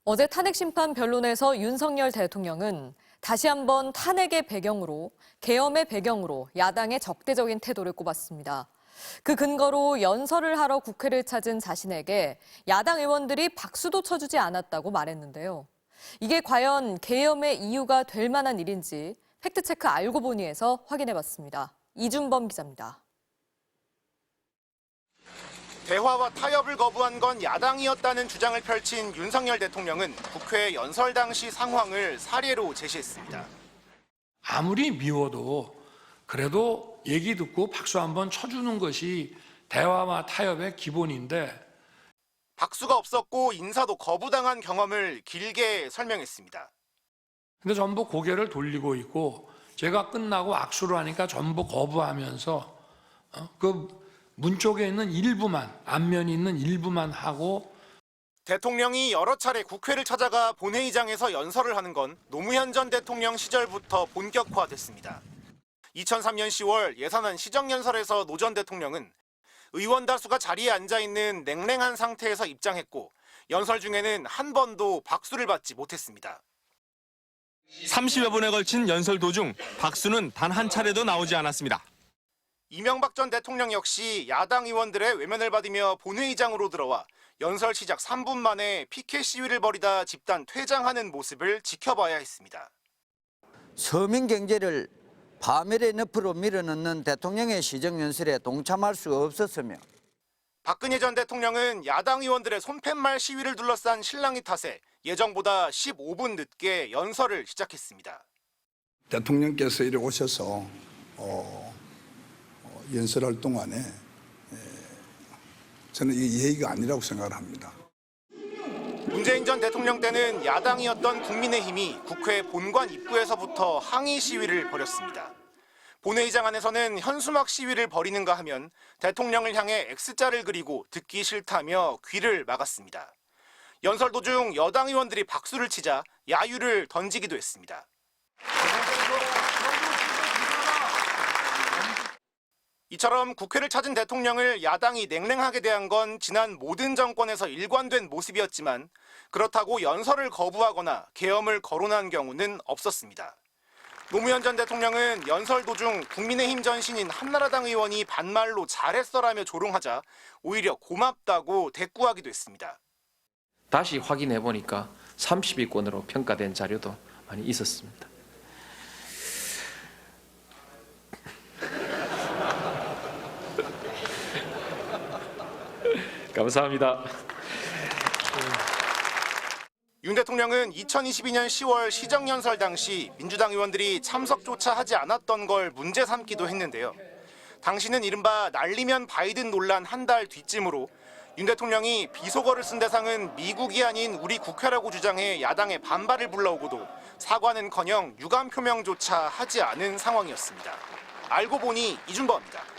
어제 탄핵 심판 변론에서 윤석열 대통령은 다시 한번 탄핵의 배경으로, 계엄의 배경으로 야당의 적대적인 태도를 꼽았습니다. 그 근거로 연설을 하러 국회를 찾은 자신에게 야당 의원들이 박수도 쳐주지 않았다고 말했는데요. 이게 과연 계엄의 이유가 될 만한 일인지 팩트체크 알고 보니에서 확인해봤습니다. 이준범 기자입니다. 대화와 타협을 거부한 건 야당이었다는 주장을 펼친 윤석열 대통령은 국회 연설 당시 상황을 사례로 제시했습니다. 아무리 미워도 그래도 얘기 듣고 박수 한번 쳐주는 것이 대화와 타협의 기본인데 박수가 없었고 인사도 거부당한 경험을 길게 설명했습니다. 근데 전부 고개를 돌리고 있고 제가 끝나고 악수를 하니까 전부 거부하면서 그 문 쪽에 있는 일부만, 앞면이 있는 일부만 하고 대통령이 여러 차례 국회를 찾아가 본회의장에서 연설을 하는 건 노무현 전 대통령 시절부터 본격화됐습니다. 2003년 10월 예산안 시정연설에서 노 전 대통령은 의원 다수가 자리에 앉아있는 냉랭한 상태에서 입장했고 연설 중에는 한 번도 박수를 받지 못했습니다. 30여 분에 걸친 연설 도중 박수는 단 한 차례도 나오지 않았습니다. 이명박 전 대통령 역시 야당 의원들의 외면을 받으며 본회의장으로 들어와 연설 시작 3분 만에 피켓 시위를 벌이다 집단 퇴장하는 모습을 지켜봐야 했습니다. 서민 경제를 파멸의 늪으로 밀어넣는 대통령의 시정연설에 동참할 수 없었으며 박근혜 전 대통령은 야당 의원들의 손팻말 시위를 둘러싼 실랑이 탓에 예정보다 15분 늦게 연설을 시작했습니다. 대통령께서 이리 오셔서 연설할 동안에 저는 이게 예의가 아니라고 생각을 합니다. 문재인 전 대통령 때는 야당이었던 국민의힘이 국회 본관 입구에서부터 항의 시위를 벌였습니다. 본회의장 안에서는 현수막 시위를 벌이는가 하면 대통령을 향해 X자를 그리고 듣기 싫다며 귀를 막았습니다. 연설 도중 여당 의원들이 박수를 치자 야유를 던지기도 했습니다. 이처럼 국회를 찾은 대통령을 야당이 냉랭하게 대한 건 지난 모든 정권에서 일관된 모습이었지만 그렇다고 연설을 거부하거나 계엄을 거론한 경우는 없었습니다. 노무현 전 대통령은 연설 도중 국민의힘 전신인 한나라당 의원이 반말로 잘했어라며 조롱하자 오히려 고맙다고 대꾸하기도 했습니다. 다시 확인해 보니까 30위권으로 평가된 자료도 많이 있었습니다. 감사합니다. 윤 대통령은 2022년 10월 시정연설 당시 민주당 의원들이 참석조차 하지 않았던 걸 문제 삼기도 했는데요. 당시는 이른바 날리면 바이든 논란 한 달 뒤쯤으로 윤 대통령이 비속어를 쓴 대상은 미국이 아닌 우리 국회라고 주장해 야당의 반발을 불러오고도 사과는커녕 유감 표명조차 하지 않은 상황이었습니다. 알고 보니 이준범입니다.